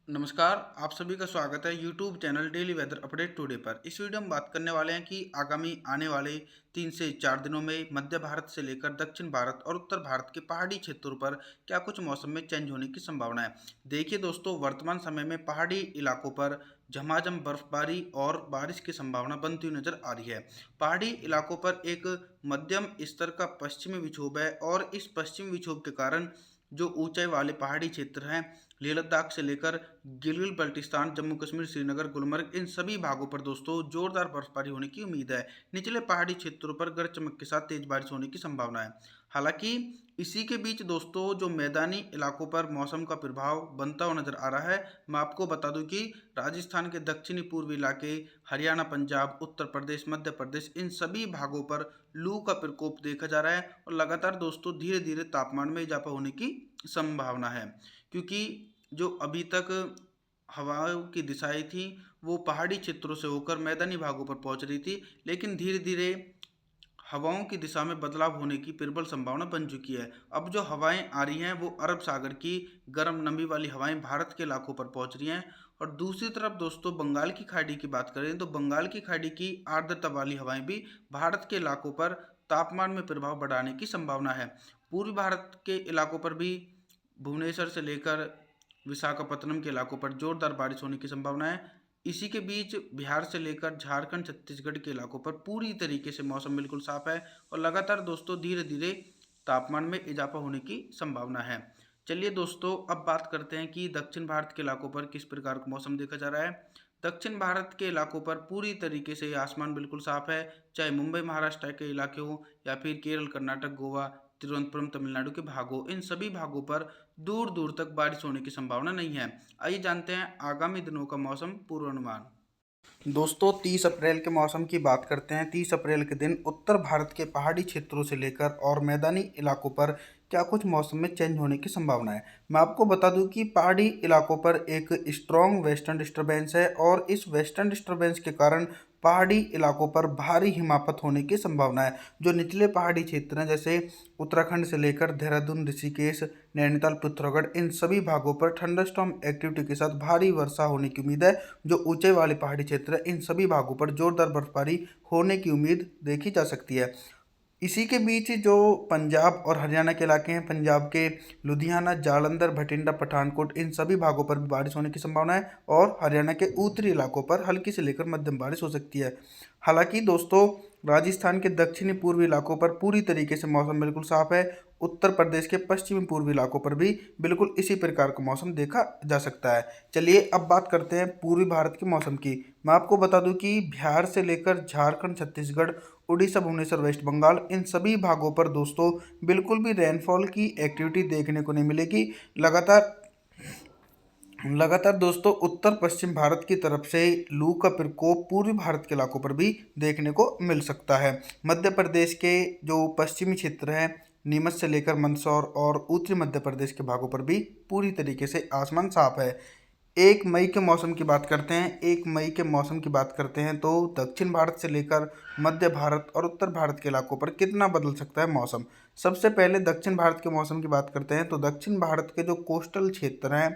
नमस्कार। आप सभी का स्वागत है YouTube channel daily weather update today पर। इस वीडियो में बात करने वाले हैं कि आगामी आने वाले 3 से 4 दिनों में मध्य भारत से लेकर दक्षिण भारत और उत्तर भारत के पहाड़ी क्षेत्रों पर क्या कुछ मौसम में चेंज होने की संभावना है। देखिए दोस्तों, वर्तमान समय में पहाड़ी इलाकों पर झमाझम बर्फबारी और बारिश की संभावना बनती हुई नजर आ रही है। पहाड़ी इलाकों पर एक मध्यम स्तर का पश्चिमी विक्षोभ है और इस पश्चिमी विक्षोभ के कारण जो ऊंचाई वाले पहाड़ी क्षेत्र हैं, लेह लद्दाख से लेकर गिलगित बल्टिस्तान, जम्मू कश्मीर, श्रीनगर, गुलमर्ग, इन सभी भागों पर दोस्तों जोरदार बर्फबारी होने की उम्मीद है। निचले पहाड़ी क्षेत्रों पर गरज चमक के साथ तेज बारिश होने की संभावना है। हालांकि इसी के बीच दोस्तों जो मैदानी इलाकों पर मौसम का प्रभाव बनता हुआ नजर आ रहा है। मैं आपको बता दूं कि राजस्थान के दक्षिणी पूर्वी इलाके, हरियाणा, पंजाब, उत्तर प्रदेश, मध्य प्रदेश, इन सभी भागों पर लू का प्रकोप देखा जा रहा है और लगातार दोस्तों धीरे धीरे तापमान में इजाफा होने की संभावना है। क्योंकि जो अभी तक हवाओं की दिशाएं थी वो पहाड़ी क्षेत्रों से होकर मैदानी भागों पर पहुंच रही थी, लेकिन धीरे धीरे हवाओं की दिशा में बदलाव होने की प्रबल संभावना बन चुकी है। अब जो हवाएं आ रही हैं वो अरब सागर की गर्म नमी वाली हवाएं भारत के इलाकों पर पहुंच रही हैं। और दूसरी तरफ दोस्तों बंगाल की खाड़ी की बात करें तो बंगाल की खाड़ी की आर्द्रता वाली हवाएं भी भारत के इलाकों पर तापमान में प्रभाव बढ़ाने की संभावना है। पूर्वी भारत के इलाकों पर भी भुवनेश्वर से लेकर विशाखापत्तनम के इलाकों पर जोरदार बारिश होने की संभावना है। इसी के बीच बिहार से लेकर झारखंड, छत्तीसगढ़ के इलाकों पर पूरी तरीके से मौसम बिल्कुल साफ है और लगातार दोस्तों धीरे धीरे तापमान में इजाफा होने की संभावना है। चलिए दोस्तों, अब बात करते हैं कि दक्षिण भारत के इलाकों पर किस प्रकार का मौसम देखा जा रहा है। दक्षिण भारत के इलाकों पर पूरी तरीके से आसमान बिल्कुल साफ है, चाहे मुंबई महाराष्ट्र के इलाके हो या फिर केरल, कर्नाटक, गोवा, तिरुवनंतपुरम, तमिलनाडु के भाग हो। इन सभी भागों पर दूर दूर तक बारिश होने की संभावना नहीं है। आइए जानते हैं आगामी दिनों का मौसम पूर्वानुमान। दोस्तों 30 अप्रैल के मौसम की बात करते हैं। 30 अप्रैल के दिन उत्तर भारत के पहाड़ी क्षेत्रों से लेकर और मैदानी इलाकों पर क्या कुछ मौसम में चेंज होने की संभावना है। मैं आपको बता दूं कि पहाड़ी इलाकों पर एक स्ट्रॉन्ग वेस्टर्न डिस्टरबेंस है और इस वेस्टर्न डिस्टरबेंस के कारण पहाड़ी इलाकों पर भारी हिमापत होने की संभावना है। जो निचले पहाड़ी क्षेत्र हैं जैसे उत्तराखंड से लेकर देहरादून, ऋषिकेश, नैनीताल, पिथौरागढ़, इन सभी भागों पर थंडरस्टॉर्म एक्टिविटी के साथ भारी वर्षा होने की उम्मीद है। जो ऊंचे वाले पहाड़ी क्षेत्र है इन सभी भागों पर जोरदार बर्फबारी होने की उम्मीद देखी जा सकती है। इसी के बीच जो पंजाब और हरियाणा के इलाके हैं, पंजाब के लुधियाना, जालंधर, भटिंडा, पठानकोट, इन सभी भागों पर भी बारिश होने की संभावना है और हरियाणा के उत्तरी इलाकों पर हल्की से लेकर मध्यम बारिश हो सकती है। हालांकि दोस्तों राजस्थान के दक्षिणी पूर्वी इलाकों पर पूरी तरीके से मौसम बिल्कुल साफ है। उत्तर प्रदेश के पश्चिमी पूर्वी इलाकों पर भी बिल्कुल इसी प्रकार का मौसम देखा जा सकता है। चलिए अब बात करते हैं पूर्वी भारत के मौसम की। मैं आपको बता दूं कि बिहार से लेकर झारखंड, छत्तीसगढ़, उड़ीसा, भुवनेश्वर, वेस्ट बंगाल, इन सभी भागों पर दोस्तों बिल्कुल भी रेनफॉल की एक्टिविटी देखने को नहीं मिलेगी। लगातार लगातार दोस्तों उत्तर पश्चिम भारत की तरफ से लू का प्रकोप पूर्वी भारत के इलाकों पर भी देखने को मिल सकता है। मध्य प्रदेश के जो पश्चिमी क्षेत्र हैं, नीमच से लेकर मंदसौर और उत्तरी मध्य प्रदेश के भागों पर भी पूरी तरीके से आसमान साफ है। 1 मई के मौसम की बात करते हैं। 1 मई के मौसम की बात करते हैं तो दक्षिण भारत से लेकर मध्य भारत और उत्तर भारत के इलाकों पर कितना बदल सकता है मौसम। सबसे पहले दक्षिण भारत के मौसम की बात करते हैं तो दक्षिण भारत के जो कोस्टल क्षेत्र हैं,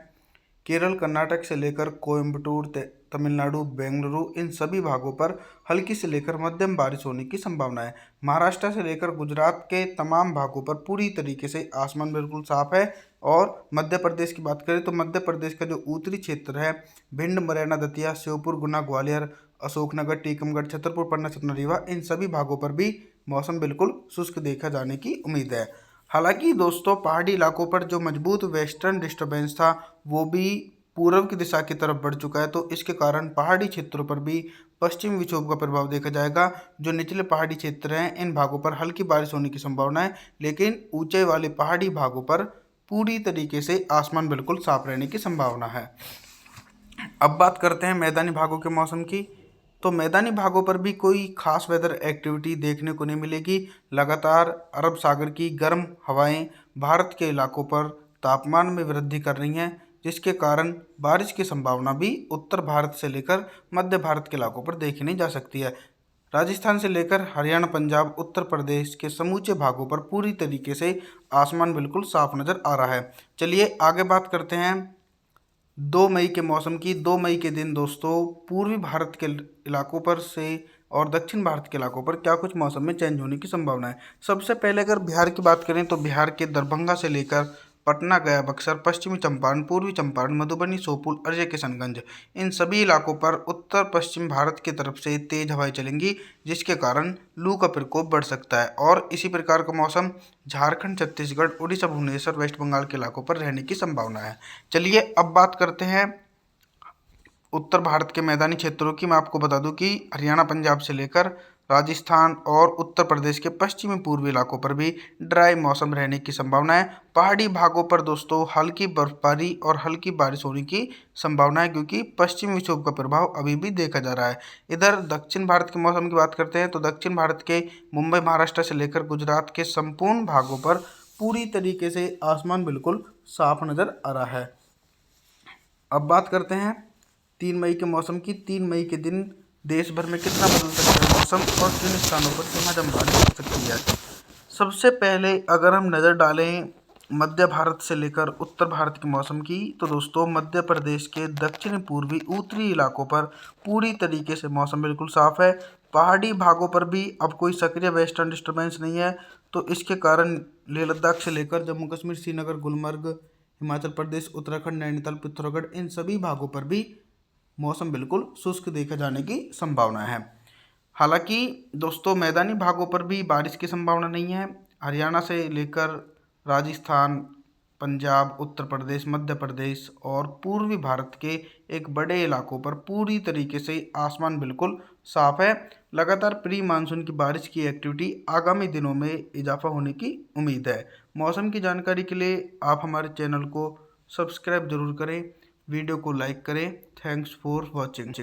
केरल, कर्नाटक से लेकर कोयम्बटूर, तमिलनाडु, बेंगलुरु, इन सभी भागों पर हल्की से लेकर मध्यम बारिश होने की संभावना है। महाराष्ट्र से लेकर गुजरात के तमाम भागों पर पूरी तरीके से आसमान बिल्कुल साफ है। और मध्य प्रदेश की बात करें तो मध्य प्रदेश का जो उत्तरी क्षेत्र है, भिंड, मुरैना, दतिया, श्योपुर, गुना, ग्वालियर, अशोकनगर, टीकमगढ़, छतरपुर, पन्ना, सतना, रीवा, इन सभी भागों पर भी मौसम बिल्कुल शुष्क देखा जाने की उम्मीद है। हालांकि दोस्तों पहाड़ी इलाकों पर जो मजबूत वेस्टर्न डिस्टर्बेंस था वो भी पूर्व की दिशा की तरफ बढ़ चुका है, तो इसके कारण पहाड़ी क्षेत्रों पर भी पश्चिमी विक्षोभ का प्रभाव देखा जाएगा। जो निचले पहाड़ी क्षेत्र हैं इन भागों पर हल्की बारिश होने की संभावना है, लेकिन ऊंचे वाले पहाड़ी भागों पर पूरी तरीके से आसमान बिल्कुल साफ रहने की संभावना है। अब बात करते हैं मैदानी भागों के मौसम की। तो मैदानी भागों पर भी कोई खास वेदर एक्टिविटी देखने को नहीं मिलेगी। लगातार अरब सागर की गर्म हवाएं भारत के इलाकों पर तापमान में वृद्धि कर रही हैं, जिसके कारण बारिश की संभावना भी उत्तर भारत से लेकर मध्य भारत के इलाकों पर देखी जा सकती है। राजस्थान से लेकर हरियाणा, पंजाब, उत्तर प्रदेश के समूचे भागों पर पूरी तरीके से आसमान बिल्कुल साफ नज़र आ रहा है। चलिए आगे बात करते हैं 2 मई के मौसम की 2 मई के दिन दोस्तों पूर्वी भारत के इलाकों पर से और दक्षिण भारत के इलाकों पर क्या कुछ मौसम में चेंज होने की संभावना है। सबसे पहले अगर बिहार की बात करें तो बिहार के दरभंगा से लेकर पटना, गया, बक्सर, पश्चिमी चंपारण, पूर्वी चंपारण, मधुबनी, शोपुर, अजय किशनगंज, इन सभी इलाकों पर उत्तर पश्चिम भारत की तरफ से तेज हवाएं चलेंगी, जिसके कारण लू का प्रकोप बढ़ सकता है। और इसी प्रकार का मौसम झारखंड, छत्तीसगढ़, उड़ीसा, भुवनेश्वर, वेस्ट बंगाल के इलाकों पर रहने की संभावना है। चलिए अब बात करते हैं उत्तर भारत के मैदानी क्षेत्रों की। मैं आपको बता दूं कि हरियाणा, पंजाब से लेकर राजस्थान और उत्तर प्रदेश के पश्चिमी पूर्वी इलाकों पर भी ड्राई मौसम रहने की संभावना है। पहाड़ी भागों पर दोस्तों हल्की बर्फबारी और हल्की बारिश होने की संभावना है, क्योंकि पश्चिमी विक्षोभ का प्रभाव अभी भी देखा जा रहा है। इधर दक्षिण भारत के मौसम की बात करते हैं तो दक्षिण भारत के मुंबई, महाराष्ट्र से लेकर गुजरात के संपूर्ण भागों पर पूरी तरीके से आसमान बिल्कुल साफ नजर आ रहा है। अब बात करते हैं 3 मई के मौसम की। 3 मई के दिन देश भर में कितना बदल सकता है मौसम और किन स्थानों पर झमाझम बारिश हो सकती है। सबसे पहले अगर हम नज़र डालें मध्य भारत से लेकर उत्तर भारत के मौसम की, तो दोस्तों मध्य प्रदेश के दक्षिण पूर्वी उत्तरी इलाकों पर पूरी तरीके से मौसम बिल्कुल साफ है। पहाड़ी भागों पर भी अब कोई सक्रिय वेस्टर्न डिस्टर्बेंस नहीं है, तो इसके कारण लेह लद्दाख से लेकर जम्मू कश्मीर, श्रीनगर, गुलमर्ग, हिमाचल प्रदेश, उत्तराखंड, नैनीताल, पिथौरागढ़, इन सभी भागों पर भी मौसम बिल्कुल शुष्क देखे जाने की संभावना है। हालांकि दोस्तों मैदानी भागों पर भी बारिश की संभावना नहीं है। हरियाणा से लेकर राजस्थान, पंजाब, उत्तर प्रदेश, मध्य प्रदेश और पूर्वी भारत के एक बड़े इलाकों पर पूरी तरीके से आसमान बिल्कुल साफ है। लगातार प्री मानसून की बारिश की एक्टिविटी आगामी दिनों में इजाफा होने की उम्मीद है। मौसम की जानकारी के लिए आप हमारे चैनल को सब्सक्राइब जरूर करें, वीडियो को लाइक करें। Thanks for watching.